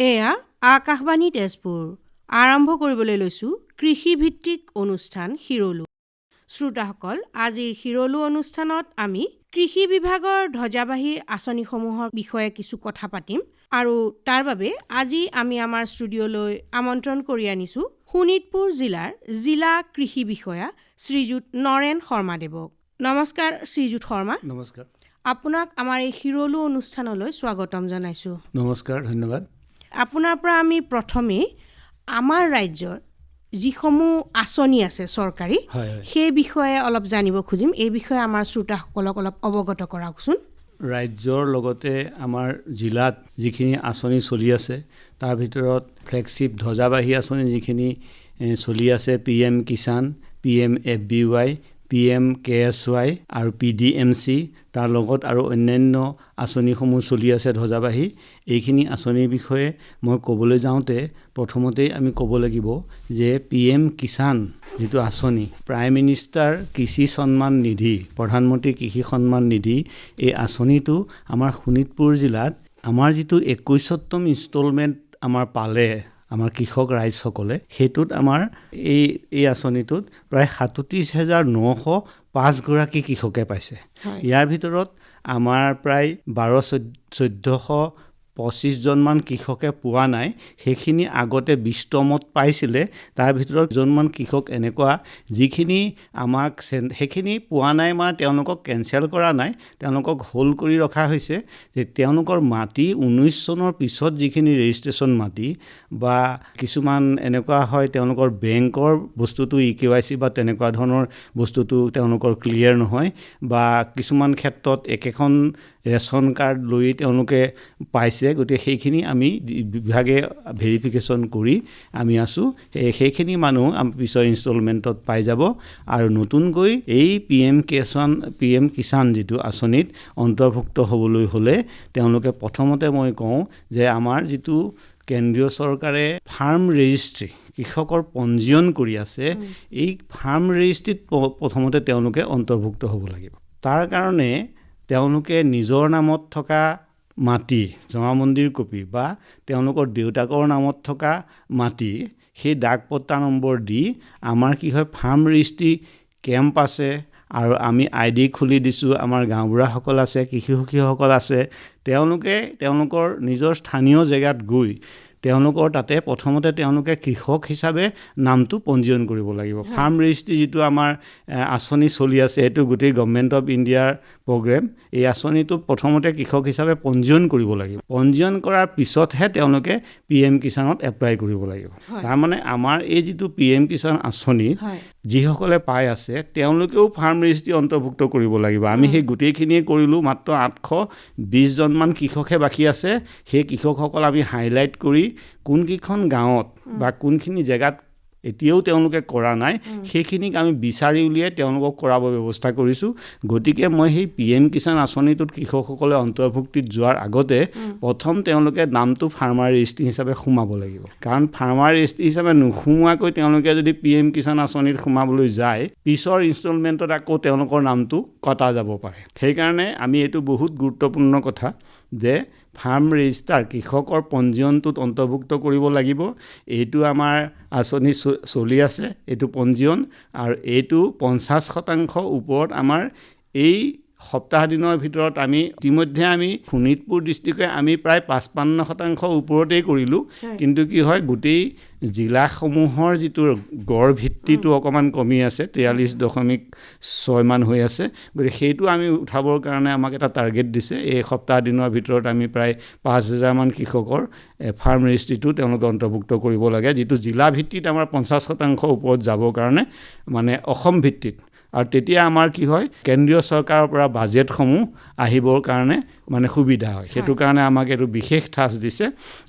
এয়া আকাশবাণী তেজপুৰ। আৰম্ভ কৰিবলৈ লৈছোঁ কৃষিভিত্তিক অনুষ্ঠান শিৰলু। শ্ৰোতাসকল, আজিৰ শিৰলু অনুষ্ঠানত আমি কৃষি বিভাগৰ ধ্বজাবাহী আঁচনিসমূহৰ বিষয়ে কিছু কথা পাতিম আৰু তাৰ বাবে আজি আমি আমাৰ ষ্টুডিঅ'লৈ আমন্ত্ৰণ কৰি আনিছোঁ শোণিতপুৰ জিলাৰ জিলা কৃষি বিষয়া শ্ৰীযুত নৰেন শৰ্মাদেৱক। নমস্কাৰ শ্ৰীযুত শৰ্মা। নমস্কাৰ। আপোনাক আমাৰ এই শিৰলু অনুষ্ঠানলৈ স্বাগতম জনাইছোঁ। নমস্কাৰ, ধন্যবাদ। আপোনাৰ পৰা আমি প্ৰথমেই আমাৰ ৰাজ্যৰ যিসমূহ আঁচনি আছে চৰকাৰী, সেই বিষয়ে অলপ জানিব খুজিম। এই বিষয়ে আমাৰ শ্ৰোতাসকলক অলপ অৱগত কৰাওকচোন। ৰাজ্যৰ লগতে আমাৰ জিলাত যিখিনি আঁচনি চলি আছে তাৰ ভিতৰত ফ্লেগশ্বিপ ধ্বজাবাহী আঁচনি যিখিনি চলি আছে, PM কিষাণ, PMFBY, PMKSY আৰু PDMC, তাৰ লগত আৰু অন্যান্য আঁচনিসমূহ চলি আছে ধ্বজাবাহী। এইখিনি আঁচনিৰ বিষয়ে মই ক'বলৈ যাওঁতে প্ৰথমতেই আমি ক'ব লাগিব যে PM কিষাণ যিটো আঁচনি, প্ৰাইম মিনিষ্টাৰ কৃষি সন্মান নিধি, প্ৰধানমন্ত্ৰী কৃষি সন্মান নিধি, এই আঁচনিটো আমাৰ শোণিতপুৰ জিলাত আমাৰ যিটো 21তম ইনষ্টলমেণ্ট আমাৰ পালে আমাৰ কৃষক ৰাইজসকলে, সেইটোত আমাৰ এই আঁচনিটোত প্ৰায় 37,905 গৰাকী কৃষকে পাইছে। ইয়াৰ ভিতৰত আমাৰ প্ৰায় 1,200-1,425জনমান কৃষকে পোৱা নাই। সেইখিনি আগতে 20তমত পাইছিলে। তাৰ ভিতৰত জনমান কৃষক এনেকুৱা যিখিনি আমাক সেইখিনি পোৱা নাই, মানে তেওঁলোকক কেঞ্চেল কৰা নাই, তেওঁলোকক হোল্ড কৰি ৰখা হৈছে যে তেওঁলোকৰ মাটি 19 চনৰ পিছত যিখিনি ৰেজিষ্ট্ৰেশ্যন মাটি বা কিছুমান এনেকুৱা হয় তেওঁলোকৰ বেংকৰ বস্তুটো EKYC বা তেনেকুৱা ধৰণৰ বস্তুটো তেওঁলোকৰ ক্লিয়াৰ নহয়, বা কিছুমান ক্ষেত্ৰত একেখন ৰেচন কাৰ্ড লৈ তেওঁলোকে পাইছে। গতিকে সেইখিনি আমি বিভাগে ভেৰিফিকেশ্যন কৰি আমি আছোঁ। সেইখিনি মানুহ আমি পিছৰ ইনষ্টলমেণ্টত পাই যাব। আৰু নতুনকৈ এই PM কিষাণ যিটো আঁচনিত অন্তৰ্ভুক্ত হ'বলৈ হ'লে তেওঁলোকে প্ৰথমতে মই কওঁ যে আমাৰ যিটো কেন্দ্ৰীয় চৰকাৰে ফাৰ্ম ৰেজিষ্ট্ৰি, কৃষকৰ পঞ্জীয়ন কৰি আছে, এই ফাৰ্ম ৰেজিষ্ট্ৰিত প্ৰথমতে তেওঁলোকে অন্তৰ্ভুক্ত হ'ব লাগিব। তাৰ কাৰণে তেওঁলোকে নিজৰ নামত থকা মাটি জমামন্দিৰ কপি বা তেওঁলোকৰ দেউতাকৰ নামত থকা মাটি সেই ডাক পট্টা নম্বৰ দি আমাৰ কি হয়, ফাৰ্ম ৰেজিষ্ট্ৰি কেম্প আছে আৰু আমি ID খুলি দিছোঁ। আমাৰ গাঁওবুঢ়াসকল আছে, কৃষি সখীসকল আছে, তেওঁলোকে তেওঁলোকৰ নিজৰ স্থানীয় জেগাত গৈ তেওঁলোকৰ তাতে প্ৰথমতে তেওঁলোকে কৃষক হিচাপে নামটো পঞ্জীয়ন কৰিব লাগিব। ফাৰ্ম ৰেজিষ্ট্ৰি যিটো আমাৰ আঁচনি চলি আছে, এইটো গোটেই গভৰ্ণমেণ্ট অফ ইণ্ডিয়াৰ প্ৰগ্ৰেম। এই আঁচনিটো প্ৰথমতে কৃষক হিচাপে পঞ্জীয়ন কৰিব লাগিব। পঞ্জীয়ন কৰাৰ পিছতহে তেওঁলোকে PM কিষাণত এপ্লাই কৰিব লাগিব। তাৰমানে আমাৰ এই যিটো PM কিষাণ আঁচনি যিসকলে পাই আছে তেওঁলোকেও ফাৰ্ম ৰেজিষ্ট্ৰি অন্তৰ্ভুক্ত কৰিব লাগিব। আমি সেই গোটেইখিনিয়ে কৰিলোঁ, মাত্ৰ 820জনমান কৃষকহে বাকী আছে। সেই কৃষকসকল আমি হাইলাইট কৰি কোনকেইখন গাঁৱত বা কোনখিনি জেগাত এতিয়াও তেওঁলোকে কৰা নাই, সেইখিনিক আমি বিচাৰি উলিয়াই তেওঁলোকক কৰাবৰ ব্যৱস্থা কৰিছোঁ। গতিকে মই সেই PM কিষাণ আঁচনিটোত কৃষকসকলে অন্তৰ্ভুক্তিত যোৱাৰ আগতে প্ৰথম তেওঁলোকে নামটো ফাৰ্মাৰ ৰেজিষ্ট্ৰি হিচাপে সোমাব লাগিব। কাৰণ ফাৰ্মাৰ ৰেজিষ্ট্ৰি হিচাপে নোসোমোৱাকৈ তেওঁলোকে যদি PM কিষাণ আঁচনিত সোমাবলৈ যায়, পিছৰ ইনষ্টলমেণ্টত আকৌ তেওঁলোকৰ নামটো কটা যাব পাৰে। সেইকাৰণে আমি এইটো বহুত গুৰুত্বপূৰ্ণ কথা যে ফাৰ্ম ৰেজিষ্টাৰ কৃষকৰ পঞ্জীয়নটোত অন্তৰ্ভুক্ত কৰিব লাগিব। এইটো আমাৰ আঁচনি চলি আছে, এইটো পঞ্জীয়ন, আৰু এইটো 50% ওপৰত আমাৰ এই সপ্তাহ দিনৰ ভিতৰত আমি ইতিমধ্যে আমি শোণিতপুৰ ডিষ্ট্ৰিক্টে আমি প্ৰায় 55% ওপৰতেই কৰিলোঁ। কিন্তু কি হয়, গোটেই জিলাসমূহৰ যিটো গড় ভিত্তিটো অকণমান কমি আছে, 43.6 মান হৈ আছে। গতিকে সেইটো আমি উঠাবৰ কাৰণে আমাক এটা টাৰ্গেট দিছে। এই সপ্তাহ দিনৰ ভিতৰত আমি প্ৰায় 5,000মান কৃষকৰ ফাৰ্ম ৰেজিষ্ট্ৰিটো তেওঁলোকে অন্তৰ্ভুক্ত কৰিব লাগে, যিটো জিলা ভিত্তিত আমাৰ 50% ওপৰত যাবৰ কাৰণে, মানে অসম ভিত্তিত। আৰু তেতিয়া আমাৰ কি হয়, কেন্দ্ৰীয় চৰকাৰৰ পৰা বাজেটসমূহ আহিবৰ কাৰণে মানে সুবিধা হয়। সেইটো কাৰণে আমাক এইটো বিশেষ ঠাঁচ দিছে।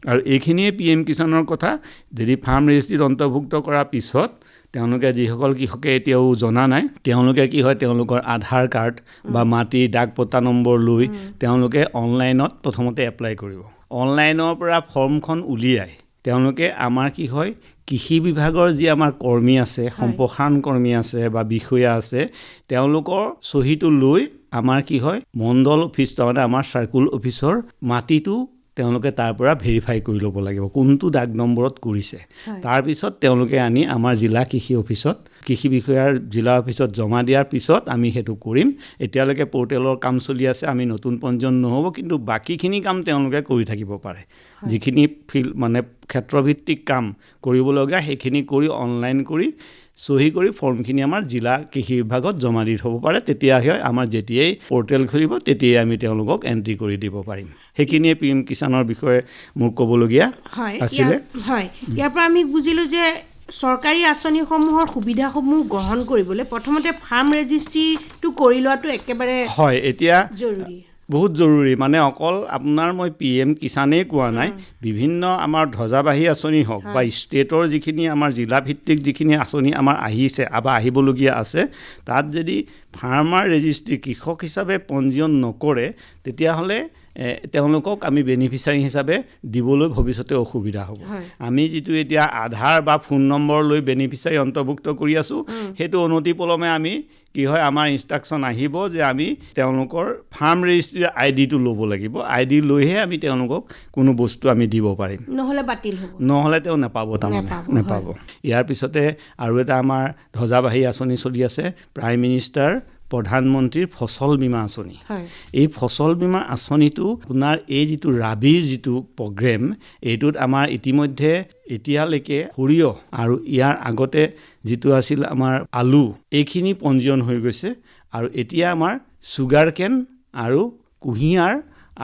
আৰু এইখিনিয়ে PM কিষাণৰ কথা। যদি ফাৰ্ম ৰেজিষ্ট্ৰিত অন্তৰ্ভুক্ত কৰাৰ পিছত তেওঁলোকে যিসকল কৃষকে এতিয়াও জনা নাই, তেওঁলোকে কি হয়, তেওঁলোকৰ আধাৰ কাৰ্ড বা মাটিৰ ডাক পট্টা নম্বৰ লৈ তেওঁলোকে অনলাইনত প্ৰথমতে এপ্লাই কৰিব। অনলাইনৰ পৰা ফৰ্মখন উলিয়াই তেওঁলোকে আমাৰ কি হয়, কৃষি বিভাগৰ যি আমাৰ কৰ্মী আছে, সম্প্ৰসাৰণ কৰ্মী আছে বা বিষয়া আছে, তেওঁলোকৰ চহীটো লৈ আমাৰ কি হয়, মণ্ডল অফিচ, তাৰমানে আমাৰ চাৰ্কুল অফিচৰ মাটিটো তেওঁলোকে তাৰ পৰা ভেৰিফাই কৰি ল'ব লাগিব কোনটো দাগ নম্বৰত কৰিছে তাৰপিছত তেওঁলোকে আনি আমাৰ জিলা কৃষি অফিচত কৃষি বিষয়াৰ জিলা অফিচত জমা দিয়াৰ পিছত আমি সেইটো কৰিম এতিয়ালৈকে পৰ্টেলৰ কাম চলি আছে আমি নতুন পঞ্জীয়ন নহ'ব কিন্তু বাকীখিনি কাম তেওঁলোকে কৰি থাকিব পাৰে যিখিনি মানে ক্ষেত্ৰভিত্তিক কাম কৰিবলগীয়া সেইখিনি কৰি অনলাইন কৰি চহী কৰি ফৰ্মখিনি আমাৰ জিলা কৃষি বিভাগত জমা দি থ'ব পাৰে তেতিয়াহে আমাৰ যেতিয়াই পৰ্টেল খুলিব তেতিয়াই আমি তেওঁলোকক এণ্ট্ৰি কৰি দিব পাৰিম সেইখিনিয়ে PM কিষাণৰ বিষয়ে মোৰ ক'বলগীয়া আছিলে হয় ইয়াৰ পৰা আমি বুজিলোঁ যে চৰকাৰী আঁচনিসমূহৰ সুবিধাসমূহ গ্ৰহণ কৰিবলৈ প্ৰথমতে ফাৰ্ম ৰেজিষ্ট্ৰিটো কৰি লোৱাটো একেবাৰে হয় এতিয়া জৰুৰী বহুত জৰুৰী মানে অকল আপোনাৰ মই PM কিষাণেই কোৱা নাই বিভিন্ন আমাৰ ধ্বজাবাহী আঁচনি হওক বা ষ্টেটৰ যিখিনি আমাৰ জিলাভিত্তিক যিখিনি আঁচনি আমাৰ আহিছে বা আহিবলগীয়া আছে তাত যদি ফাৰ্মাৰ ৰেজিষ্ট্ৰি কৃষক হিচাপে পঞ্জীয়ন নকৰে তেতিয়াহ'লে তেওঁলোকক আমি বেনিফিচাৰী হিচাপে দিবলৈ ভৱিষ্যতে অসুবিধা হ'ব আমি যিটো এতিয়া আধাৰ বা ফোন নম্বৰ লৈ বেনিফিচাৰী অন্তৰ্ভুক্ত কৰি আছোঁ সেইটো অনতিপলমে আমি কি হয় আমাৰ ইনষ্ট্ৰাকশ্যন আহিব যে আমি তেওঁলোকৰ ফাৰ্ম ৰেজিষ্ট্ৰি আইডিটো ল'ব লাগিব আইডি লৈহে আমি তেওঁলোকক কোনো বস্তু আমি দিব পাৰিম নহ'লে বাতিল হ'ব নহ'লে তেওঁ নাপাব তাৰমানে নাপাব ইয়াৰ পিছতে আৰু এটা আমাৰ ধ্বজাবাহী আঁচনি চলি আছে প্ৰাইম মিনিষ্টাৰ প্ৰধানমন্ত্ৰীৰ ফচল বীমা আঁচনি এই ফচল বীমা আঁচনিটো আপোনাৰ এই যিটো ৰাবিৰ যিটো প্ৰগ্ৰেম এইটোত আমাৰ ইতিমধ্যে এতিয়ালৈকে সৰিয়হ আৰু ইয়াৰ আগতে যিটো আছিল আমাৰ আলু এইখিনি পঞ্জীয়ন হৈ গৈছে আৰু এতিয়া আমাৰ চুগাৰ কেন আৰু কুঁহিয়াৰ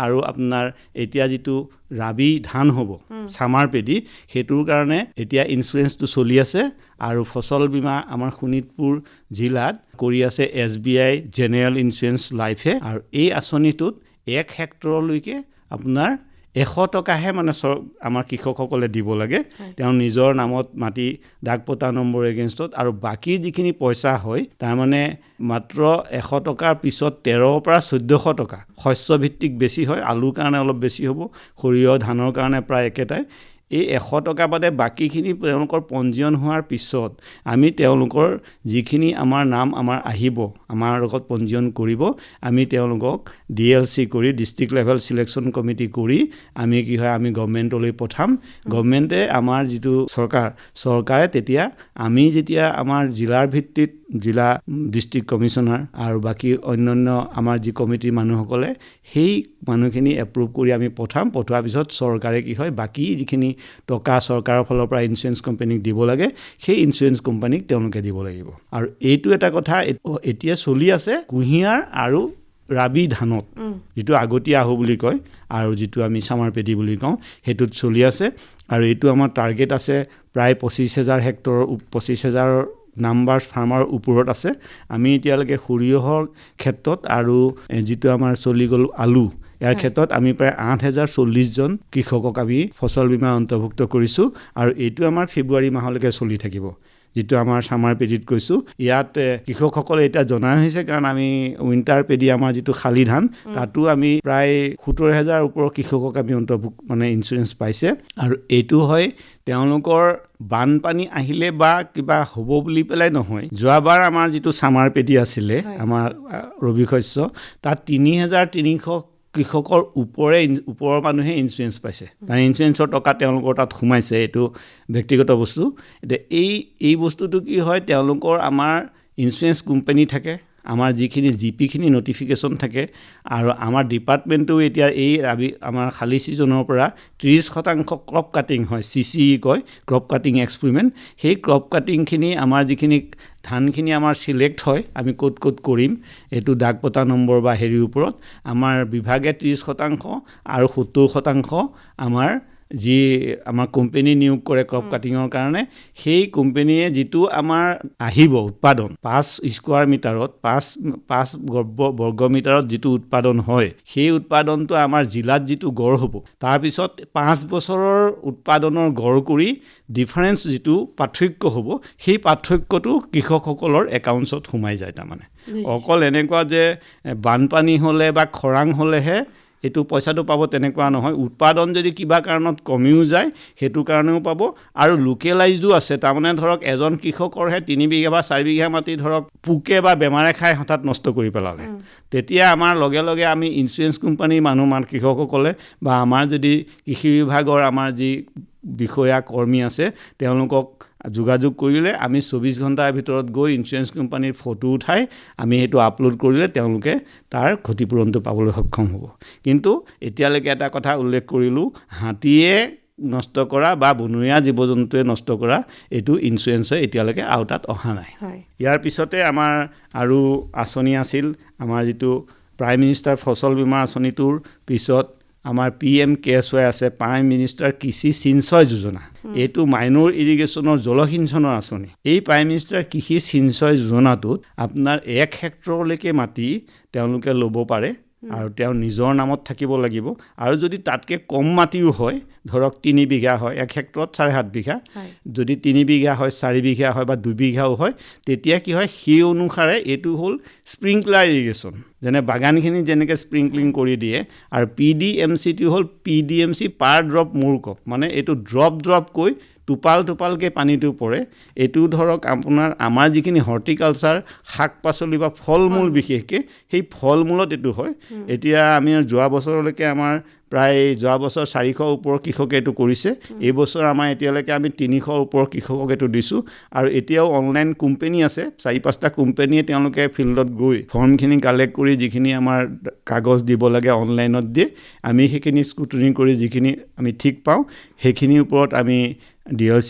আৰু আপোনাৰ এতিয়া যিটো ৰাবি ধান হ'ব চামাৰ পেডি সেইটোৰ কাৰণে এতিয়া ইঞ্চুৰেঞ্চটো চলি আছে আৰু ফচল বীমা আমাৰ শোণিতপুৰ জিলাত কৰি আছে SBI জেনেৰেল ইঞ্চুৰেঞ্চ লাইফে আৰু এই আঁচনিটোত 1 হেক্টৰলৈকে আপোনাৰ 100 টকাহে মানে আমাৰ কৃষকসকলে দিব লাগে তেওঁ নিজৰ নামত মাটি দাগ পতা নম্বৰ এগেইনষ্টত আৰু বাকী যিখিনি পইচা হয় তাৰমানে মাত্ৰ 100 টকাৰ পিছত 13 পৰা 1400 টকা শস্যভিত্তিক বেছি হয় আলুৰ কাৰণে অলপ বেছি হ'ব সৰিয়হ ধানৰ কাৰণে প্ৰায় একেটাই এই 100 টকা বাদে বাকীখিনি তেওঁলোকৰ পঞ্জীয়ন হোৱাৰ পিছত আমি তেওঁলোকৰ যিখিনি আমাৰ নাম আমাৰ আহিব আমাৰ লগত পঞ্জীয়ন কৰিব আমি তেওঁলোকক DLC কৰি ডিষ্ট্ৰিক্ট লেভেল সিলেকশ্যন কমিটি কৰি আমি কি হয় আমি গভৰ্ণমেণ্টলৈ পঠাম গভৰ্ণমেণ্টে আমাৰ যিটো চৰকাৰে তেতিয়া আমি যেতিয়া আমাৰ জিলাৰ ভিত্তিত জিলা ডিষ্ট্ৰিক্ট কমিশ্যনাৰ আৰু বাকী অন্যান্য আমাৰ যি কমিটিৰ মানুহসকলে সেই মানুহখিনি এপ্ৰুভ কৰি আমি পঠোৱাৰ পিছত চৰকাৰে কি হয় বাকী যিখিনি টকা চৰকাৰৰ ফালৰ পৰা ইঞ্চুৰেঞ্চ কোম্পানীক দিব লাগে সেই ইঞ্চুৰেঞ্চ কোম্পানীক তেওঁলোকে দিব লাগিব আৰু এইটো এটা কথা এতিয়া চলি আছে কুঁহিয়াৰ আৰু ৰাবি ধানত যিটো আগতীয়া আহু বুলি কয় আৰু যিটো আমি চামাৰ পেডি বুলি কওঁ সেইটোত চলি আছে আৰু এইটো আমাৰ টাৰ্গেট আছে প্ৰায় 25,000 হেক্টৰ 25,000 নাম্বাৰ ফাৰ্মাৰ ওপৰত আছে আমি এতিয়ালৈকে সৰিয়হৰ ক্ষেত্ৰত আৰু যিটো আমাৰ চলি গ'ল আলু ইয়াৰ ক্ষেত্ৰত আমি প্ৰায় 8,040 জন কৃষকক আমি ফচল বীমা অন্তৰ্ভুক্ত কৰিছোঁ আৰু এইটো আমাৰ ফেব্ৰুৱাৰী মাহলৈকে চলি থাকিব যিটো আমাৰ চামাৰ পেডিত কৈছোঁ ইয়াত কৃষকসকলে এতিয়া জনা হৈছে কাৰণ আমি উইণ্টাৰ পেডি আমাৰ যিটো খালি ধান তাতো আমি প্ৰায় 70,000 ওপৰৰ কৃষকক আমি অন্তৰ্ভুক্ত মানে ইঞ্চুৰেঞ্চ পাইছে আৰু এইটো হয় তেওঁলোকৰ বানপানী আহিলে বা কিবা হ'ব বুলি পেলাই নহয় যোৱাবাৰ আমাৰ যিটো চামাৰ পেডি আছিলে আমাৰ ৰবি শস্য তাত 3,300 কৃষকৰ ওপৰৰ মানুহে ইঞ্চুৰেঞ্চ পাইছে তাৰ ইঞ্চুৰেঞ্চৰ টকা তেওঁলোকৰ তাত সোমাইছে এইটো ব্যক্তিগত বস্তু এতিয়া এই বস্তুটো কি হয় তেওঁলোকৰ আমাৰ ইঞ্চুৰেঞ্চ কোম্পানী থাকে আমাৰ যিখিনি জিপিখিনি নটিফিকেশ্যন থাকে আৰু আমাৰ ডিপাৰ্টমেণ্টটো এতিয়া এই আমাৰ খালী ছিজনৰ পৰা 30% ক্ৰপ কাটিং হয় CCE কয় ক্ৰপ কাটিং এক্সপেৰিমেণ্ট সেই ক্ৰপ কাটিংখিনি আমাৰ যিখিনি ধানখিনি আমাৰ চিলেক্ট হয় আমি ক'ত কৰিম এইটো দাগ পতা নম্বৰ বা হেৰিৰ ওপৰত আমাৰ বিভাগে 30% আৰু 70% আমাৰ যি আমাৰ কোম্পানী নিয়োগ কৰে ক্ৰপ কাটিঙৰ কাৰণে সেই কোম্পানীয়ে যিটো আমাৰ আহিব উৎপাদন 5 স্কোৱাৰ মিটাৰত 5 বৰ্গ মিটাৰত যিটো উৎপাদন হয় সেই উৎপাদনটো আমাৰ জিলাত যিটো গড় হ'ব তাৰপিছত 5 বছৰৰ উৎপাদনৰ গড় কৰি ডিফাৰেন্স যিটো পাৰ্থক্য হ'ব সেই পাৰ্থক্যটো কৃষকসকলৰ একাউণ্টছত সোমাই যায় তাৰমানে অকল এনেকুৱা যে বানপানী হ'লে বা খৰাং হ'লেহে এইটো পইচাটো পাব তেনেকুৱা নহয় উৎপাদন যদি কিবা কাৰণত কমিও যায় সেইটো কাৰণেও পাব আৰু লোকেলাইজডো আছে তাৰমানে ধৰক এজন কৃষকৰহে 3 বিঘা বা 4 বিঘা মাটি ধৰক পোকে বা বেমাৰে খাই হঠাৎ নষ্ট কৰি পেলালে তেতিয়া আমাৰ লগে লগে আমি ইঞ্চুৰেঞ্চ কোম্পানীৰ মানুহ কৃষকসকলে বা আমাৰ যদি কৃষি বিভাগৰ আমাৰ যি বিষয়া কৰ্মী আছে তেওঁলোকক যোগাযোগ কৰিলে আমি 24 ঘণ্টাৰ ভিতৰত গৈ ইঞ্চুৰেঞ্চ কোম্পানীৰ ফটো উঠাই আমি সেইটো আপলোড কৰিলে তেওঁলোকে তাৰ ক্ষতিপূৰণটো পাবলৈ সক্ষম হ'ব কিন্তু এতিয়ালৈকে এটা কথা উল্লেখ কৰিলোঁ হাতীয়ে নষ্ট কৰা বা বনৰীয়া জীৱ-জন্তুৱে নষ্ট কৰা এইটো ইঞ্চুৰেঞ্চে এতিয়ালৈকে আওতাত অহা নাই ইয়াৰ পিছতে আমাৰ আৰু আঁচনি আছিল আমাৰ যিটো প্ৰাইম মিনিষ্টাৰ ফচল বীমা আঁচনিটোৰ পিছত আমাৰ PM KSY আছে প্ৰাইম মিনিষ্টাৰ কৃষি সিঞ্চয় যোজনা এইটো মাইনৰ ইৰিগেশ্যনৰ জলসিঞ্চনৰ আঁচনি এই প্ৰাইম মিনিষ্টাৰ কৃষি সিঞ্চয় যোজনাটোত আপোনাৰ 1 হেক্টৰলৈকে মাটি তেওঁলোকে ল'ব পাৰে আৰু তেওঁ নিজৰ নামত থাকিব লাগিব আৰু যদি তাতকে কম মাটিও হয় ধৰক 3 বিঘা হয় 1 হেক্টৰত 7.5 বিঘা যদি 3 বিঘা হয় 4 বিঘা হয় বা 2 বিঘাও হয় তেতিয়া কি হয় সেই অনুসাৰে এইটো হ'ল স্প্ৰিংকলাৰ ইৰিগেশ্যন যেনে বাগানখিনি যেনেকৈ স্প্ৰিংকলিং কৰি দিয়ে আৰু PDMCটো হ'ল PDMC পাৰ ড্ৰপ মোৰ কপ মানে এইটো ড্ৰপ কৈ টোপালকৈ পানীটো পৰে এইটো ধৰক আপোনাৰ আমাৰ যিখিনি হৰ্টিকালচাৰ শাক পাচলি বা ফল মূল বিশেষকৈ সেই ফল মূলত এইটো হয় এতিয়া আমি যোৱা বছৰলৈকে আমাৰ প্ৰায় যোৱা বছৰ 400 ওপৰ কৃষকে এইটো কৰিছে এই বছৰ আমাৰ এতিয়ালৈকে আমি 300 ওপৰ কৃষকক এইটো দিছোঁ আৰু এতিয়াও অনলাইন কোম্পানী আছে 4-5টা কোম্পানীয়ে তেওঁলোকে ফিল্ডত গৈ ফৰ্মখিনি কালেক্ট কৰি যিখিনি আমাৰ কাগজ দিব লাগে অনলাইনত দিয়ে আমি সেইখিনি স্কুটনি কৰি যিখিনি আমি ঠিক পাওঁ সেইখিনিৰ ওপৰত আমি DLC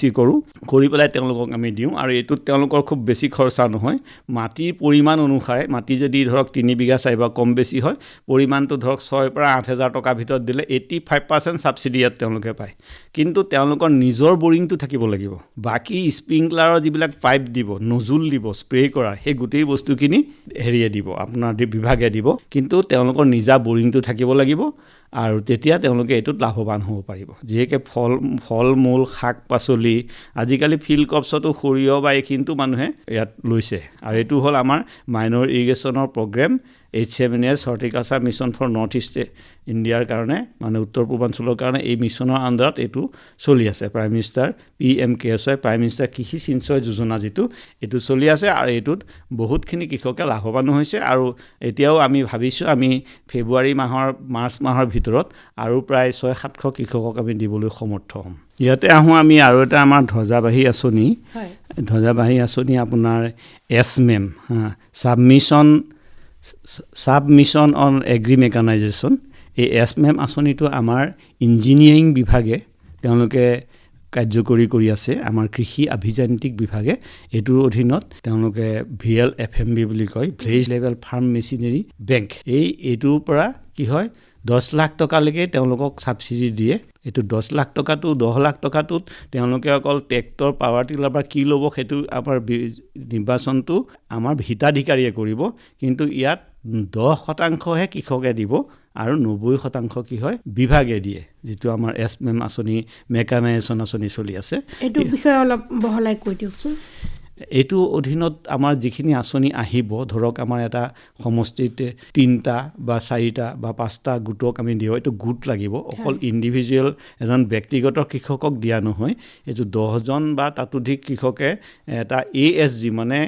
কৰি পেলাই তেওঁলোকক আমি দিওঁ আৰু এইটোত তেওঁলোকৰ খুব বেছি খৰচা নহয় মাটিৰ পৰিমাণ অনুসাৰে মাটি যদি ধৰক 3 বিঘা 4 বা কম বেছি হয় পৰিমাণটো ধৰক 6 পৰা 8,000 টকা ভিতৰত দিলে 85% সাবসিডি ইয়াত তেওঁলোকে পায় কিন্তু তেওঁলোকৰ নিজৰ বৰিংটো থাকিব লাগিব বাকি স্প্ৰিংকলাৰৰ যিবিলাক পাইপ দিব নজুল দিব স্প্ৰে কৰা সেই গোটেই বস্তুখিনি হেৰিয়ে দিব আপোনাৰ বিভাগে দিব কিন্তু তেওঁলোকৰ নিজা বৰিংটো থাকিব লাগিব আৰু তেতিয়া তেওঁলোকে এইটোত লাভৱান হ'ব পাৰিব যেকে ফল মূল শাক পাচলি আজিকালি ফিল্ড ক্ৰপছতো সৰিয়হ বা এইখিনিতো মানুহে ইয়াত লৈছে আৰু এইটো হ'ল আমাৰ মাইনৰ ইৰিগেশ্যনৰ program HMNS horticulture mission for North East ইণ্ডিয়াৰ কাৰণে মানে উত্তৰ পূৰ্বাঞ্চলৰ কাৰণে এই মিছনৰ আণ্ডাৰত এইটো চলি আছে prime minister PM KSY prime minister কৃষি সিঞ্চয় যোজনা যিটো এইটো চলি আছে আৰু এইটোত বহুতখিনি কৃষকে লাভৱান হৈছে আৰু এতিয়াও আমি ভাবিছোঁ আমি ফেব্ৰুৱাৰী মাৰ্চ মাহৰ ভিতৰত আৰু প্ৰায় 600-700 কৃষকক আমি দিবলৈ সমৰ্থ হ'ম ইয়াতে আহোঁ আমি আৰু এটা আমাৰ ধ্বজাবাহী আঁচনি আপোনাৰ SMEM submission on agri mechanisation এই SMEM আঁচনিটো আমাৰ ইঞ্জিনিয়াৰিং বিভাগে তেওঁলোকে কাৰ্যকৰী কৰি আছে আমাৰ কৃষি অভিযান্ত্ৰিক বিভাগে এইটোৰ অধীনত তেওঁলোকে VLFMB বুলি কয় village level farm machinery bank এইটোৰ পৰা কি হয় 10 লাখ টকালৈকে তেওঁলোকক সাবসিডি দিয়ে এইটো 10 লাখ টকাটো 10 লাখ টকাটোত তেওঁলোকে অকল ট্ৰেক্টৰ পাৱাৰ টিলাৰ বা কি ল'ব সেইটো আমাৰ নিৰ্বাচনটো আমাৰ হিতাধিকাৰীয়ে কৰিব কিন্তু ইয়াত 10% হে কৃষকে দিব আৰু 90% কি হয় বিভাগে দিয়ে যেটো আমাৰ SMEM আঁচনি মেকানাইজেশ্যন আঁচনি চলি আছে এইটো বিষয়ে অলপ বহলাই কৈ দিওকচোন এইটো অধীনত আমাৰ যিখিনি আঁচনি আহিব ধৰক আমাৰ এটা সমষ্টিতে 3টা বা 4টা বা 5টা গোটক আমি দিও এইটো গোট লাগিব অকল ইন্ডিভিজুৱেল এজন ব্যক্তিগত কৃষকক দিয়া নহয় এইটো 10 জন বা তাতোধিক কৃষকে এটা ASG মানে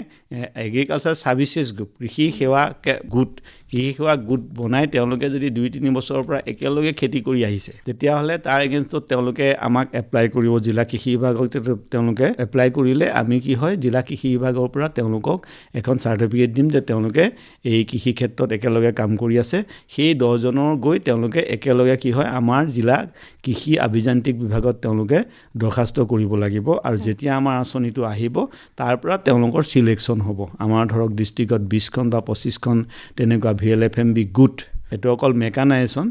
এগ্ৰিকালচাৰ সাৰ্ভিসেছ গ্ৰুপ কৃষি সেৱা গোট বনাই তেওঁলোকে যদি 2-3 বছৰৰ পৰা একেলগে খেতি কৰি আহিছে তেতিয়া হলে তাৰ এগেইনষ্টত তেওঁলোকে আমাক এপ্লাই কৰিব জিলা কৃষি বিভাগক তেওঁলোকে এপ্লাই কৰিলে আমি কি হয় জিলা কৃষি বিভাগৰ পৰা তেওঁলোকক এখন সাৰ্টিফিকেট দিম যে তেওঁলোকে এই কৃষি ক্ষেত্ৰত একেলগে কাম কৰি আছে সেই 10 জনৰ গৈ তেওঁলোকে একেলগে কি হয় আমাৰ জিলা কৃষি অভিযান্ত্ৰিক বিভাগত তেওঁলোকে দৰখাস্ত কৰিব লাগিব আৰু যেতিয়া আমাৰ আঁচনিটো আহিব তাৰ পৰা তেওঁলোকৰ সিলেকশন হ'ব আমাৰ ধৰক ডিস্ট্ৰিক্টত 20খন বা 25খন তেনেকুৱা VLFMB গোট এটো অকল মেকানাইজেশ্যন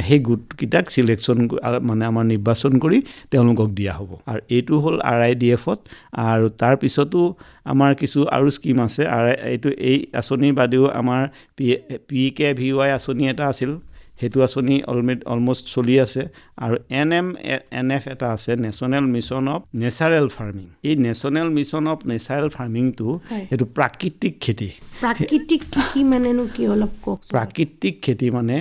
সেই গোটকিটাক সিলেকশন মানে আমাৰ নিৰ্বাচন কৰি তেওঁলোকক দিয়া হ'ব আৰু এইটো হ'ল RIDF-ত আৰু তাৰ পিছতো আমাৰ কিছু আৰু স্কিম আছে আৰু এইটো এই আঁচনি বাদেও আমাৰ PKVY আঁচনি এটা আছিল হেতু আঁচনি অলমোস্ট চলি আছে আৰু NMNF এটা আছে national mission of natural farming এই নেশনেল মিছন অফ নেচাৰেল ফাৰ্মিংটো এটো প্ৰাকৃতিক খেতি মানে নো কি অলপ কক প্ৰাকৃতিক খেতি মানে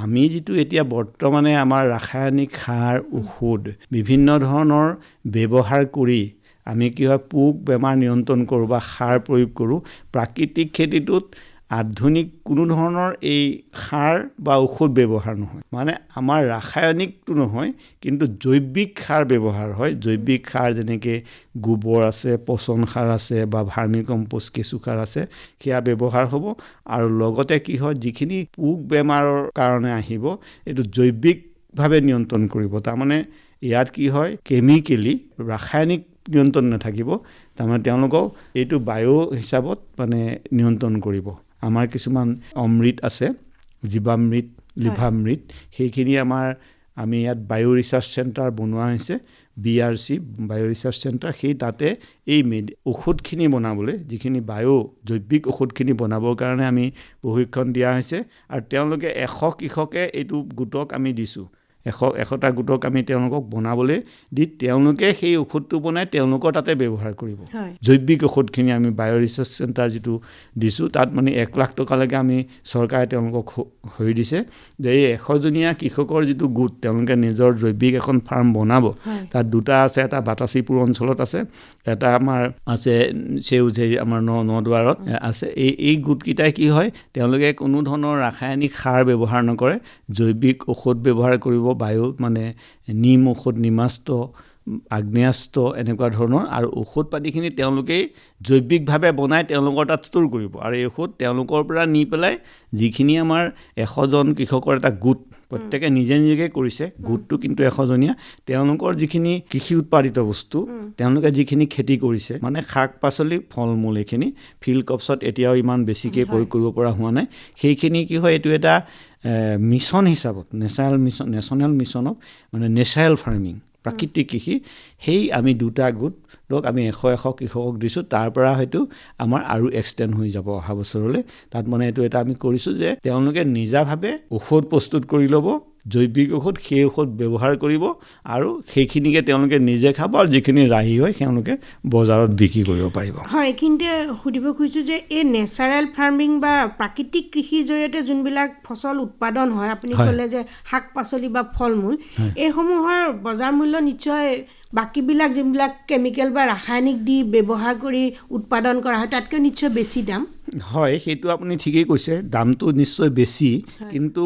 আমি যিটো এতিয়া বৰ্তমানে আমাৰ ৰাসায়নিক সাৰ ঔষধ বিভিন্ন ধৰণৰ ব্যৱহাৰ কৰি আমি কি হয় পোক বেমাৰ নিয়ন্ত্ৰণ কৰোঁ বা সাৰ প্ৰয়োগ কৰোঁ প্ৰাকৃতিক খেতিটোত আধুনিক কোনো ধৰণৰ এই সাৰ বা ঔষধ ব্যৱহাৰ নহয় মানে আমাৰ ৰাসায়নিকটো নহয় কিন্তু জৈৱিক সাৰ ব্যৱহাৰ হয় জৈৱিক সাৰ যেনেকৈ গোবৰ আছে পচন সাৰ আছে বা ভাৰ্মি কম্পোষ্ট কেঁচু সাৰ আছে সেয়া ব্যৱহাৰ হ'ব আৰু লগতে কি হয় যিখিনি পোক বেমাৰৰ কাৰণে আহিব এইটো জৈৱিকভাৱে নিয়ন্ত্ৰণ কৰিব তাৰমানে ইয়াত কি হয় কেমিকেলি ৰাসায়নিক নিয়ন্ত্ৰণ নাথাকিব তাৰমানে তেওঁলোকক এইটো বায়ু হিচাপত মানে নিয়ন্ত্ৰণ কৰিব আমাৰ কিছুমান অমৃত আছে জীৱামৃত লিভামৃত সেইখিনি আমি ইয়াত বায়ো ৰিচাৰ্চ চেণ্টাৰ বনোৱা হৈছে BRC বায়ো ৰিচাৰ্চ চেণ্টাৰ সেই তাতে এই ঔষধখিনি বনাবলৈ যিখিনি জৈৱিক ঔষধখিনি বনাবৰ কাৰণে আমি প্ৰশিক্ষণ দিয়া হৈছে আৰু তেওঁলোকে 100 কৃষকে এইটো গোটক আমি দিছোঁ 100টা গোটক আমি তেওঁলোকক বনাবলৈ দি তেওঁলোকে সেই ঔষধটো বনাই তেওঁলোকৰ তাতে ব্যৱহাৰ কৰিব জৈৱিক ঔষধখিনি আমি বায়ো ৰিচাৰ্চ চেণ্টাৰ যিটো দিছোঁ তাত মানে 1 লাখ টকালৈকে আমি চৰকাৰে তেওঁলোকক হৈ দিছে যে এই 100জনীয়া কৃষকৰ যিটো গোট তেওঁলোকে নিজৰ জৈৱিক এখন ফাৰ্ম বনাব তাত দুটা আছে এটা বাটাচীপুৰ অঞ্চলত আছে এটা আমাৰ আছে সেউজেই আমাৰ নদুৱাৰত আছে এই গোটকেইটাই কি হয় তেওঁলোকে কোনো ধৰণৰ ৰাসায়নিক সাৰ ব্যৱহাৰ নকৰে জৈৱিক ঔষধ ব্যৱহাৰ কৰিব বায়ু মানে নিম ঔষধ নিমাস্ত আগ্নেয়াস্ত্ৰ এনেকুৱা ধৰণৰ আৰু ঔষধ পাতিখিনি তেওঁলোকেই জৈৱিকভাৱে বনাই তেওঁলোকৰ তাত ষ্ট'ৰ কৰিব আৰু এই ঔষধ তেওঁলোকৰ পৰা নি পেলাই যিখিনি আমাৰ 100জন কৃষকৰ এটা গোট প্ৰত্যেকে নিজে কৰিছে গোটটো কিন্তু 100জনীয়া তেওঁলোকৰ যিখিনি কৃষি উৎপাদিত বস্তু তেওঁলোকে যিখিনি খেতি কৰিছে মানে শাক পাচলি ফল মূল এইখিনি ফিল্ড ক্ৰপছত এতিয়াও ইমান বেছিকৈ প্ৰয়োগ কৰিব পৰা হোৱা নাই সেইখিনি কি হয় এইটো এটা মিছন হিচাপত নেশ্যনেল মিছন অফ মানে নেচাৰেল ফাৰ্মিং প্ৰাকৃতিক কৃষি সেই আমি দুটা গোটক আমি 100 কৃষকক দিছোঁ তাৰ পৰা হয়তো আমাৰ আৰু এক্সটেণ্ড হৈ যাব অহা বছৰলৈ তাত মানে এইটো এটা আমি কৰিছোঁ যে তেওঁলোকে নিজাভাৱে ঔষধ প্ৰস্তুত কৰি ল'ব জৈৱিক ঔষধ সেই ঔষধ ব্যৱহাৰ কৰিব আৰু সেইখিনিকে তেওঁলোকে নিজে খাব আৰু যিখিনি ৰাহি হয় তেওঁলোকে বজাৰত বিক্ৰী কৰিব পাৰিব হয় এইখিনিতে সুধিব খুজিছোঁ যে এই নেচাৰেল ফাৰ্মিং বা প্ৰাকৃতিক কৃষিৰ জৰিয়তে যোনবিলাক ফচল উৎপাদন হয় আপুনি ক'লে যে শাক পাচলি বা ফল মূল এইসমূহৰ বজাৰ মূল্য নিশ্চয় বাকীবিলাক যিবিলাক কেমিকেল বা ৰাসায়নিক দি ব্যৱহাৰ কৰি উৎপাদন কৰা হয় তাতকৈ নিশ্চয় বেছি দাম হয় সেইটো আপুনি ঠিকেই কৈছে দামটো নিশ্চয় বেছি কিন্তু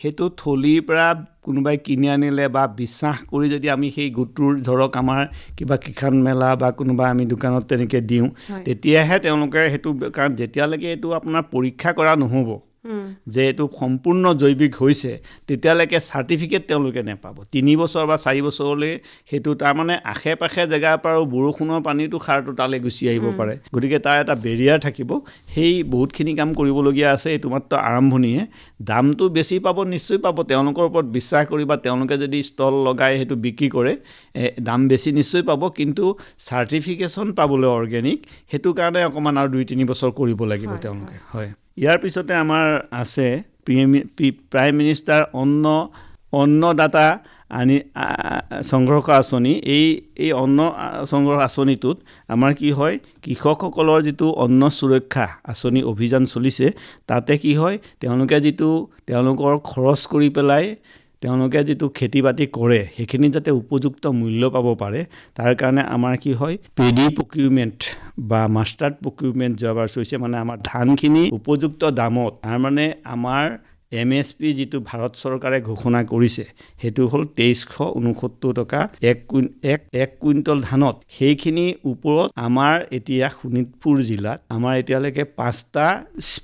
সেইটো থলিৰ পৰা কোনোবাই কিনি আনিলে বা বিশ্বাস কৰি যদি আমি সেই গোটটোৰ ধৰক আমাৰ কিবা কিষাণ মেলা বা কোনোবা আমি দোকানত তেনেকৈ দিওঁ তেতিয়াহে তেওঁলোকে সেইটো কাৰণ যেতিয়ালৈকে এইটো আপোনাৰ পৰীক্ষা কৰা নহ'ব যে এইটো সম্পূৰ্ণ জৈৱিক হৈছে তেতিয়ালৈকে চাৰ্টিফিকেট তেওঁলোকে নাপাব 3 বছৰ বা 4 বছৰলৈ সেইটো তাৰমানে আশে পাশে জেগাৰ পৰাও বৰষুণৰ পানীটো সাৰটো তালৈ গুচি আহিব পাৰে গতিকে তাৰ এটা বেৰিয়াৰ থাকিব সেই বহুতখিনি কাম কৰিবলগীয়া আছে এইটো মাত্ৰ আৰম্ভণিহে দামটো বেছি পাব নিশ্চয় পাব তেওঁলোকৰ ওপৰত বিশ্বাস কৰি বা তেওঁলোকে যদি ষ্টল লগাই সেইটো বিক্ৰী কৰে দাম বেছি নিশ্চয় পাব কিন্তু চাৰ্টিফিকেশ্যন পাবলৈ অৰ্গেনিক সেইটো কাৰণে অকণমান আৰু 2-3 বছৰ কৰিব লাগিব তেওঁলোকে হয় ইয়াৰ পিছতে আমাৰ আছে প্ৰাইম মিনিষ্টাৰ অন্নদাতা সংগ্ৰহ আঁচনি এই অন্ন সংগ্ৰহ আঁচনিটোত আমাৰ কি হয় কৃষকসকলৰ যিটো অন্ন সুৰক্ষা আঁচনি অভিযান চলিছে তাতে কি হয় তেওঁলোকে যিটো তেওঁলোকৰ খৰচ কৰি পেলাই তেওঁলোকে যিটো খেতি বাতি কৰে সেইখিনি যাতে উপযুক্ত মূল্য পাব পাৰে তাৰ কাৰণে আমাৰ কি হয় পেডি প্ৰকিউৰমেণ্ট বা মাষ্টাৰ্ড প্ৰকিউৰমেণ্ট যোৱাবাৰ চলিছে মানে আমাৰ ধানখিনি উপযুক্ত দামত তাৰ মানে আমাৰ MSP যিটো ভাৰত চৰকাৰে ঘোষণা কৰিছে সেইটো হ'ল 2369 টকা এক কুইণ্টল ধানত সেইখিনি ওপৰত আমাৰ এতিয়া শোণিতপুৰ জিলাত আমাৰ এতিয়ালৈকে 5টা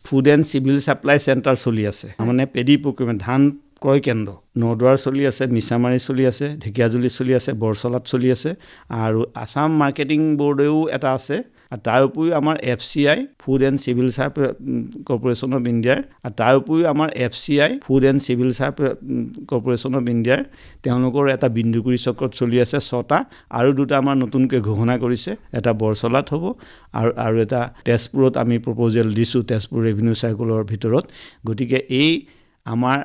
food and civil supply centre চলি আছে মানে পেডি প্ৰকিউৰমেণ্ট ধান ক্ৰয় কেন্দ্ৰ নদুৱাৰ চলি আছে মিছামাৰী চলি আছে ঢেকিয়াজুলি চলি আছে বৰচলাত চলি আছে আৰু আসাম মাৰ্কেটিং বৰ্ডেও এটা আছে আৰু তাৰ উপৰিও আমাৰ FCI food and civil supply corporation of ইণ্ডিয়াৰ আৰু তাৰ উপৰিও আমাৰ FCI food and civil supply corporation of ইণ্ডিয়াৰ তেওঁলোকৰ এটা বিন্দুগুৰি চক্ৰত চলি আছে 6টা আৰু 2টা আমাৰ নতুনকৈ ঘোষণা কৰিছে এটা বৰচলাত হ'ব আৰু এটা তেজপুৰত আমি প্ৰপ'জেল দিছোঁ তেজপুৰ ৰেভিনিউ চাৰ্কুলৰ ভিতৰত গতিকে এই আমাৰ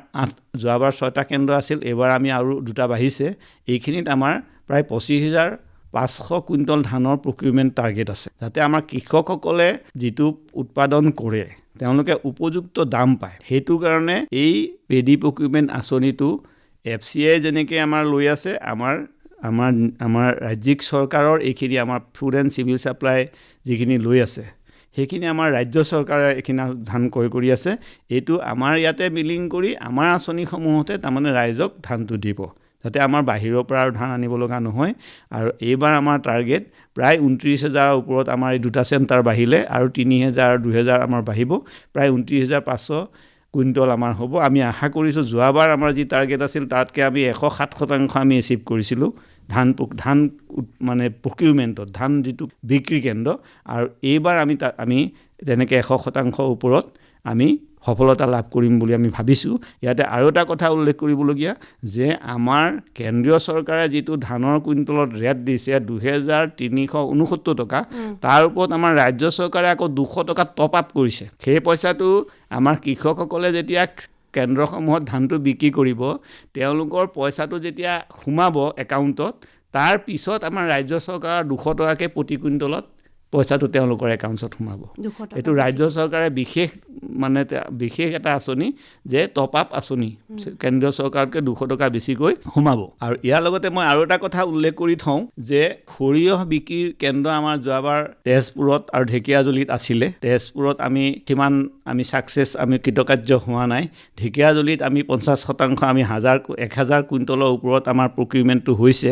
যোৱাবাৰ 6টা কেন্দ্ৰ আছিল এইবাৰ আমি আৰু 2টা বাঢ়িছে এইখিনিত আমাৰ প্ৰায় 25,000 500 কুইণ্টল ধানৰ প্ৰকিউৰমেণ্ট টাৰ্গেট আছে, যাতে আমাৰ কৃষকসকলে যিটো উৎপাদন কৰে তেওঁলোকে উপযুক্ত দাম পায়। সেইটো কাৰণে এই পেডি প্ৰকিউৰমেণ্ট আঁচনিটো FCI যেনেকৈ আমাৰ লৈ আছে, আমাৰ ৰাজ্যিক চৰকাৰৰ এইখিনি আমাৰ ফুড এণ্ড চিভিল ছাপ্লাই যিখিনি লৈ আছে সেইখিনি আমাৰ ৰাজ্য চৰকাৰে এইখিনি ধান ক্ৰয় কৰি আছে। এইটো আমাৰ ইয়াতে মিলিং কৰি আমাৰ আঁচনিসমূহতে তাৰমানে ৰাইজক ধানটো দিব, যাতে আমাৰ বাহিৰৰ পৰা আৰু ধান আনিব লগা নহয়। আৰু এইবাৰ আমাৰ টাৰ্গেট প্ৰায় 29,000 ওপৰত আমাৰ এই দুটা চেণ্টাৰ বাঢ়িলে আৰু 3,000 আৰু 2,000 আমাৰ বাঢ়িব, প্ৰায় 29,500 কুইণ্টল আমাৰ হ'ব। আমি আশা কৰিছোঁ যোৱাবাৰ আমাৰ যি টাৰ্গেট আছিল তাতকৈ আমি 107% আমি এচিভ কৰিছিলোঁ ধান মানে প্ৰকিউৰমেণ্টত, ধান যিটো বিক্ৰী কেন্দ্ৰ। আৰু এইবাৰ আমি তেনেকৈ 100% ওপৰত আমি সফলতা লাভ কৰিম বুলি আমি ভাবিছোঁ। ইয়াতে আৰু এটা কথা উল্লেখ কৰিবলগীয়া যে আমাৰ কেন্দ্ৰীয় চৰকাৰে যিটো ধানৰ কুইণ্টলত ৰেট দিছে 2,369 টকা, তাৰ ওপৰত আমাৰ ৰাজ্য চৰকাৰে আকৌ 200 টকা টপ আপ কৰিছে। সেই পইচাটো আমাৰ কৃষকসকলে যেতিয়া কেন্দ্ৰসমূহত ধানটো বিক্ৰী কৰিব, তেওঁলোকৰ পইচাটো যেতিয়া সোমাব একাউণ্টত, তাৰ পিছত আমাৰ ৰাজ্য চৰকাৰৰ 200 টকাকৈ প্ৰতি কুইণ্টলত পইচাটো তেওঁলোকৰ একাউণ্টত সোমাব। এইটো ৰাজ্য চৰকাৰে বিশেষ এটা আঁচনি যে টপ আপ আঁচনি, কেন্দ্ৰীয় চৰকাৰতকৈ 200 টকা বেছিকৈ সোমাব। আৰু ইয়াৰ লগতে মই আৰু এটা কথা উল্লেখ কৰি থওঁ যে সৰিয়হ বিক্ৰীৰ কেন্দ্ৰ আমাৰ যোৱাবাৰ তেজপুৰত আৰু ঢেকীয়াজুলিত আছিলে। তেজপুৰত সিমান ছাকচেছ কৃতকাৰ্য হোৱা নাই। ঢেকীয়াজুলিত আমি 50% আমি 1,000 কুইণ্টলৰ ওপৰত আমাৰ প্ৰকিউৰমেণ্টটো হৈছে।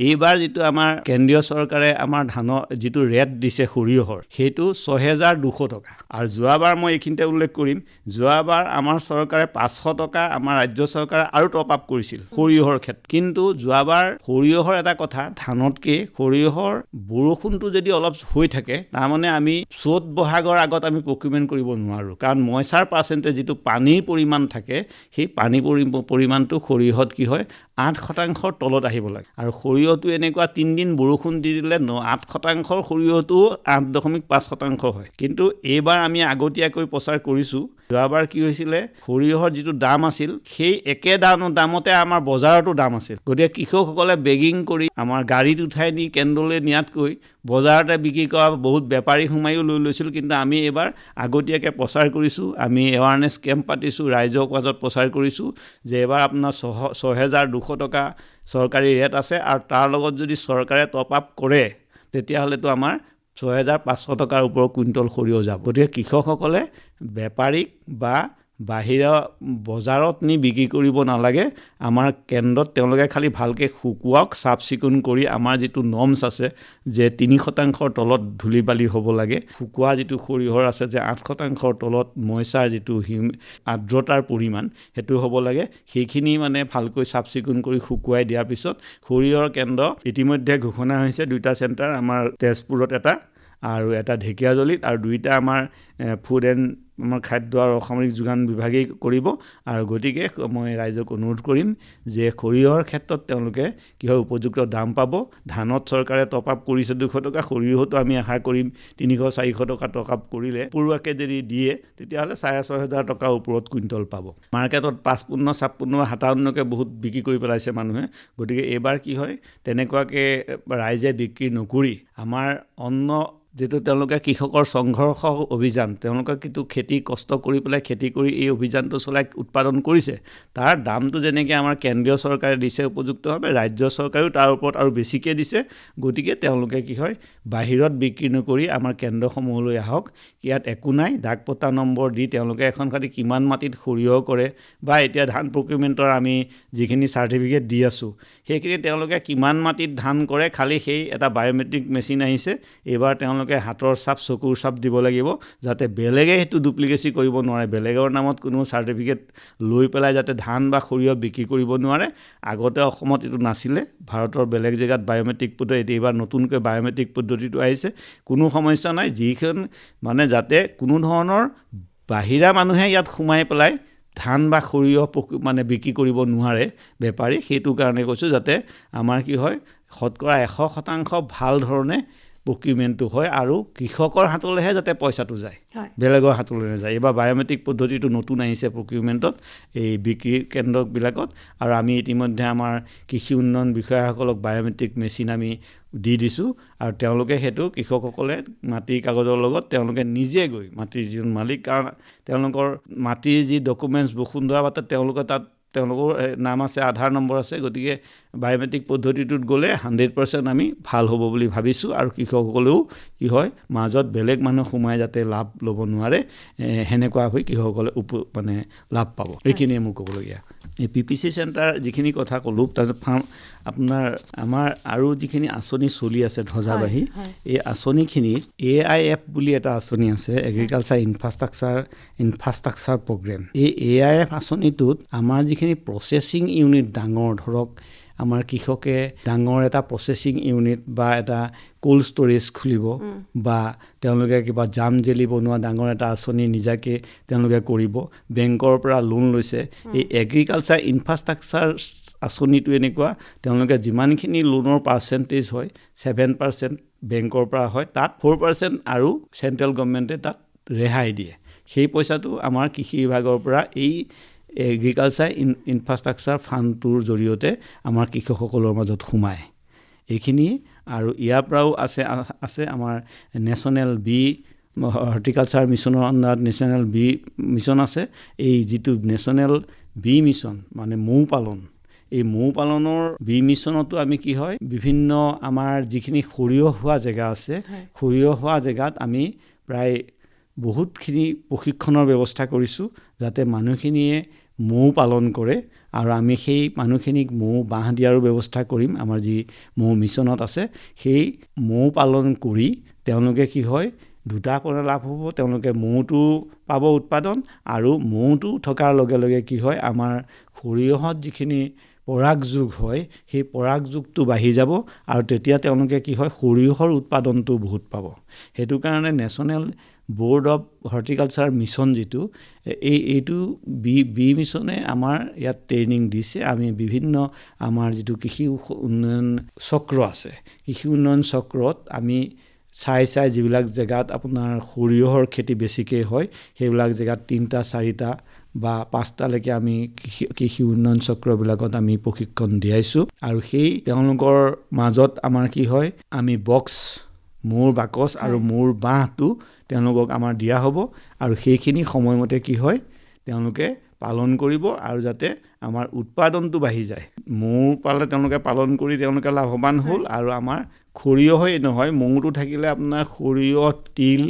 এইবাৰ যিটো আমাৰ কেন্দ্ৰীয় চৰকাৰে আমাৰ ধানৰ যিটো ৰেট দিছে সৰিয়হৰ, সেইটো 6,200 টকা। আৰু যোৱাবাৰ মই এইখিনিতে উল্লেখ কৰিম, যোৱাবাৰ আমাৰ চৰকাৰে 500 টকা আমাৰ ৰাজ্য চৰকাৰে আৰু টপ আপ কৰিছিল সৰিয়হৰ ক্ষেত্ৰত। কিন্তু যোৱাবাৰ সৰিয়হৰ এটা কথা, ধানতকৈ সৰিয়হৰ বৰষুণটো যদি অলপ হৈ থাকে, তাৰমানে আমি চ'ত বহাগৰ আগত আমি প্ৰকিউৰমেণ্ট কৰিব নোৱাৰোঁ, কাৰণ মইচাৰ পাৰ্চেণ্টেজ যিটো পানীৰ পৰিমাণ থাকে, সেই পানীৰ পৰিমাণটো সৰিয়হত কি হয় 8% তলত আহিব লাগে। আৰু সৰিয়হটো এনেকুৱা 3 দিন বৰষুণ দি দিলে 8% সৰিয়হটো 8.5% হয়। কিন্তু এইবাৰ আমি আগতীয়াকৈ প্ৰচাৰ কৰিছোঁ। যোৱাবাৰ কি হৈছিলে, সৰিয়হৰ যিটো দাম আছিল সেই একে দামতে আমাৰ বজাৰতো দাম আছিল। গতিকে কৃষকসকলে বেগিং কৰি আমাৰ গাড়ীত উঠাই নি কেন্দ্ৰলৈ নিয়াতকৈ বজাৰতে বিক্ৰী কৰা বহুত বেপাৰী সোমায়ো লৈ লৈছিল। কিন্তু আমি এইবাৰ আগতীয়াকৈ প্ৰচাৰ কৰিছোঁ, আমি এৱাৰনেছ কেম্প পাতিছোঁ, ৰাইজৰ মাজত প্ৰচাৰ কৰিছোঁ যে এইবাৰ আপোনাৰ 6,200 টকা চৰকাৰী ৰেট আছে, আৰু তাৰ লগত যদি চৰকাৰে টপ আপ কৰে তেতিয়াহ'লেতো আমাৰ 6,500 টকাৰ ওপৰত কুইণ্টল সৰিয়হ যাব। গতিকে কৃষকসকলে বেপাৰীক বা বাহিৰা বজাৰত নি বিক্ৰী কৰিব নালাগে, আমাৰ কেন্দ্ৰত তেওঁলোকে খালি ভালকৈ শুকুৱাওক, চাফ চিকুণ কৰি আমাৰ যিটো নৰ্মছ আছে যে 3% তলত ধূলি বালি হ'ব লাগে, শুকোৱা যিটো সৰিয়হৰ আছে যে 8% তলত মইচাৰ যিটো আৰ্দ্ৰতাৰ পৰিমাণ সেইটো হ'ব লাগে, সেইখিনি ভালকৈ চাফ চিকুণ কৰি শুকুৱাই দিয়াৰ পিছত সৰিয়হৰ কেন্দ্ৰ ইতিমধ্যে ঘোষণা হৈছে 2টা চেণ্টাৰ, আমাৰ তেজপুৰত এটা আৰু এটা ঢেকীয়াজুলিত, আৰু 2টা আমাৰ ফুড এণ্ড আমাৰ খাদ্য আৰু অসামৰিক যোগান বিভাগেই কৰিব। আৰু গতিকে মই ৰাইজক অনুৰোধ কৰিম যে সৰিয়হৰ ক্ষেত্ৰত তেওঁলোকে কি হয় উপযুক্ত দাম পাব। ধানত চৰকাৰে টপ আপ কৰিছে 200 টকা, সৰিয়হতো আমি আশা কৰিম 300-400 টকা টপ আপ কৰিলে পৰুৱাকৈ যদি দিয়ে তেতিয়াহ'লে 6,500 টকাৰ ওপৰত কুইণ্টল পাব। মাৰ্কেটত 55-56-57কৈ বহুত বিক্ৰী কৰি পেলাইছে মানুহে। গতিকে এইবাৰ কি হয় তেনেকুৱাকৈ ৰাইজে বিক্ৰী নকৰি আমাৰ যিটো তেওঁলোকে কৃষকৰ সংঘৰ্ষ অভিযান, তেওঁলোকে কিন্তু খেতি কষ্ট কৰি পেলাই খেতি কৰি এই অভিযানটো চলাই উৎপাদন কৰিছে, তাৰ দামটো যেনেকৈ আমাৰ কেন্দ্ৰীয় চৰকাৰে দিছে উপযুক্তভাৱে, ৰাজ্য চৰকাৰেও তাৰ ওপৰত আৰু বেছিকৈ দিছে। গতিকে তেওঁলোকে কি হয় বাহিৰত বিক্ৰী নকৰি আমাৰ কেন্দ্ৰসমূহলৈ আহক। ইয়াত একো নাই, দাগ পতা নম্বৰ দি তেওঁলোকে এখন খালি কিমান মাটিত সৰিয়হ কৰে বা এতিয়া ধান প্ৰকিউৰমেণ্টৰ আমি যিখিনি চাৰ্টিফিকেট দি আছোঁ সেইখিনি তেওঁলোকে কিমান মাটিত ধান কৰে, খালি সেই এটা বায়'মেট্ৰিক মেচিন আহিছে, এইবাৰ তেওঁলোকে হাতৰ চাপ চকুৰ চাপ দিব লাগিব, যাতে বেলেগে সেইটো ডুপ্লিকেচি কৰিব নোৱাৰে, বেলেগৰ নামত কোনো চাৰ্টিফিকেট লৈ পেলাই যাতে ধান বা সৰিয়হ বিক্ৰী কৰিব নোৱাৰে। আগতে অসমত এইটো নাছিলে, ভাৰতৰ বেলেগ জেগাত বায়'মেট্ৰিক পদ্ধতি, এইবাৰ নতুনকৈ বায়'মেট্ৰিক পদ্ধতিটো আহিছে, কোনো সমস্যা নাই। যিখন যাতে কোনো ধৰণৰ বাহিৰা মানুহে ইয়াত সোমাই পেলাই ধান বা সৰিয়হ বিক্ৰী কৰিব নোৱাৰে বেপাৰী, সেইটো কাৰণে কৈছোঁ যাতে আমাৰ কি হয় 100% ভাল ধৰণে প্ৰকিউৰমেণ্টটো হয় আৰু কৃষকৰ হাতলৈহে যাতে পইচাটো যায়, হয় বেলেগৰ হাতলৈ নাযায়। এইবাৰ বায়'মেট্ৰিক পদ্ধতিটো নতুন আহিছে প্ৰকিউৰমেণ্টত, এই বিক্ৰী কেন্দ্ৰবিলাকত, আৰু আমি ইতিমধ্যে আমাৰ কৃষি উন্নয়ন বিষয়াসকলক বায়'মেট্ৰিক মেচিন আমি দি দিছোঁ, আৰু তেওঁলোকে সেইটো কৃষকসকলে মাটিৰ কাগজৰ লগত তেওঁলোকে নিজে গৈ মাটিৰ যিজন মালিক, কাৰণ তেওঁলোকৰ মাটিৰ যি ডকুমেণ্টছ বসুন্ধৰা বাটত তেওঁলোকৰ তাত তেওঁলোকৰ নাম আছে, আধাৰ নম্বৰ আছে, গতিকে বায়'মেট্ৰিক পদ্ধতিটোত গ'লে 100% আমি ভাল হ'ব বুলি ভাবিছোঁ। আৰু কৃষকসকলেও কি হয় মাজত বেলেগ মানুহ সোমাই যাতে লাভ ল'ব নোৱাৰে, সেনেকুৱা হৈ কৃষকসকলে মানে লাভ পাব। এইখিনিয়ে মোৰ ক'বলগীয়া। এই PPC চেণ্টাৰ যিখিনি কথা ক'লোঁ, তাৰপিছত আপোনাৰ আমাৰ আৰু যিখিনি আঁচনি চলি আছে ধ্বজাবাহী, এই আঁচনিখিনিত AIF বুলি এটা আঁচনি আছে, এগ্ৰিকালচাৰ ইনফ্ৰাষ্ট্ৰাকচাৰ প্ৰগ্ৰেম। এই AIF আঁচনিটোত আমাৰ যিখিনি প্ৰচেছিং ইউনিট ডাঙৰ, ধৰক আমাৰ কৃষকে ডাঙৰ এটা প্ৰচেছিং ইউনিট বা এটা কোল্ড ষ্ট'ৰেজ খুলিব, বা তেওঁলোকে কিবা জাম জেলি বনোৱা ডাঙৰ এটা আঁচনি নিজাকে তেওঁলোকে কৰিব, বেংকৰ পৰা লোন লৈছে। এই এগ্ৰিকালচাৰ ইনফ্ৰাষ্ট্ৰাকচাৰ আঁচনিটো এনেকুৱা, তেওঁলোকে যিমানখিনি লোনৰ পাৰ্চেণ্টেজ হয় 7% বেংকৰ পৰা হয়, তাত 4% আৰু চেণ্ট্ৰেল গভৰ্ণমেণ্টে তাত ৰেহাই দিয়ে। সেই পইচাটো আমাৰ কৃষি বিভাগৰ পৰা এই এগ্ৰিকালচাৰ ইনফ্ৰাষ্ট্ৰাকচাৰ ফাণ্ডটোৰ জৰিয়তে আমাৰ কৃষকসকলৰ মাজত সোমায়। এইখিনি আৰু ইয়াৰ পৰাও আছে আমাৰ নেশ্যনেল হৰ্টিকালচাৰ মিছনৰ আণ্ডাৰত নেশ্যনেল মিছন আছে। এই যিটো নেশ্যনেল মিছন মানে মৌ পালন, এই মৌ পালনৰ মিছনতো আমি কি হয়, বিভিন্ন আমাৰ যিখিনি সৰিয়হ হোৱা জেগা আছে, সৰিয়হ হোৱা জেগাত আমি প্ৰায় বহুতখিনি প্ৰশিক্ষণৰ ব্যৱস্থা কৰিছোঁ, যাতে মানুহখিনিয়ে মৌ পালন কৰে, আৰু আমি সেই মানুহখিনিক মৌ বাঁহ দিয়াৰো ব্যৱস্থা কৰিম। আমাৰ যি মৌ মিছনত আছে, সেই মৌ পালন কৰি তেওঁলোকে কি হয়, দুটা পৰা লাভ হ'ব। তেওঁলোকে মৌটো পাব উৎপাদন, আৰু মৌটো থকাৰ লগে লগে কি হয়, আমাৰ সৰিয়হত যিখিনি পৰাগযোগ হয়, সেই পৰাগযোগটো বাঢ়ি যাব, আৰু তেতিয়া তেওঁলোকে কি হয়, সৰিয়হৰ উৎপাদনটো বহুত পাব। সেইটো কাৰণে national board of horticulture mission যিটো, এইটো মিছনে আমাৰ ইয়াত ট্ৰেইনিং দিছে। আমি বিভিন্ন আমাৰ যিটো কৃষি উন্নয়ন চক্ৰ আছে, কৃষি উন্নয়ন চক্ৰত আমি চাই যিবিলাক জেগাত আপোনাৰ সৰিয়হৰ খেতি বেছিকৈ হয়, সেইবিলাক জেগাত 3টা 4টা বা 5টালৈকে আমি কৃষি উন্নয়ন চক্ৰবিলাকত আমি প্ৰশিক্ষণ দিয়াইছোঁ। আৰু সেই তেওঁলোকৰ মাজত আমাৰ কি হয়, আমি মৌৰ বাকচ আৰু মৌৰ বাঁহটো তেওঁলোকক আমাৰ দিয়া হ'ব, আৰু সেইখিনি সময়মতে কি হয়, তেওঁলোকে পালন কৰিব, আৰু যাতে আমাৰ উৎপাদনটো বাঢ়ি যায়। মৌ তেওঁলোকে পালন কৰি তেওঁলোকে লাভৱান হ'ল, আৰু আমাৰ সৰিয়হই নহয়, মৌটো থাকিলে আপোনাৰ সৰিয়হ, তিল,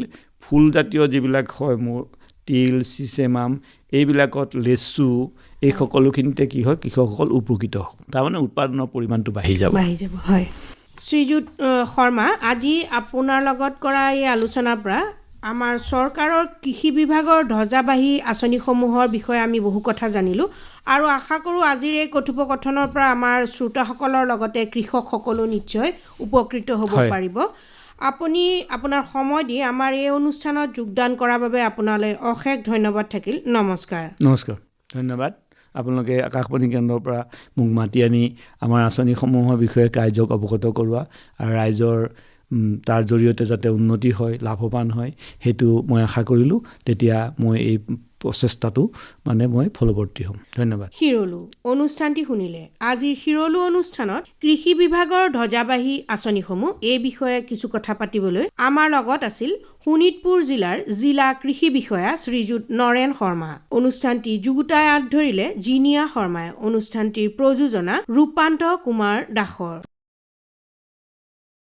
ফুলজাতীয় যিবিলাক হয়, তিল, চিচেমাম, এইবিলাকত লেচু, এই সকলোখিনিতে কি হয়, কৃষকসকল উপকৃত হ'ব। তাৰমানে উৎপাদনৰ পৰিমাণটো বাঢ়ি যাব। হয়। শ্ৰীযুত শৰ্মা, আজি আপোনাৰ লগত কৰা এই আলোচনাৰ পৰা আমাৰ চৰকাৰৰ কৃষি বিভাগৰ ধ্বজাবাহী আঁচনিসমূহৰ বিষয়ে আমি বহু কথা জানিলোঁ, আৰু আশা কৰোঁ আজিৰ এই কথোপকথনৰ পৰা আমাৰ শ্ৰোতাসকলৰ লগতে কৃষকসকলো নিশ্চয় উপকৃত হ'ব পাৰিব। আপুনি আপোনাৰ সময় দি আমাৰ এই অনুষ্ঠানত যোগদান কৰাৰ বাবে আপোনালৈ অশেষ ধন্যবাদ থাকিল। নমস্কাৰ। ধন্যবাদ। আপোনালোকে আকাশবাণী কেন্দ্ৰৰ পৰা মোক মাতি আনি আমাৰ আঁচনিসমূহৰ বিষয়ে ৰাইজক অৱগত কৰোৱা, আৰু ৰাইজৰ তাৰ জৰিয়তে যাতে উন্নতি হয়, লাভৱান হয়, সেইটো মই আশা কৰিলোঁ। তেতিয়া মই এই প্ৰচেষ্টাটো মই ফলৱৰ্তী হ'ম। ধন্যবাদ। শিৰলু অনুষ্ঠানটি শুনিলে। আজিৰ শিৰলু অনুষ্ঠানত কৃষি বিভাগৰ ধ্বজাবাহী আঁচনিসমূহ এই বিষয়ে কিছু কথা পাতিবলৈ আমাৰ লগত আছিল শোণিতপুৰ জিলা কৃষি বিষয়া শ্ৰীযুত নৰেন শৰ্মা। অনুষ্ঠানটি যুগুতাই আগ ধৰিলে জিনিয়া শৰ্মাই। অনুষ্ঠানটিৰ প্ৰযোজনা ৰূপান্ত কুমাৰ দাসৰ।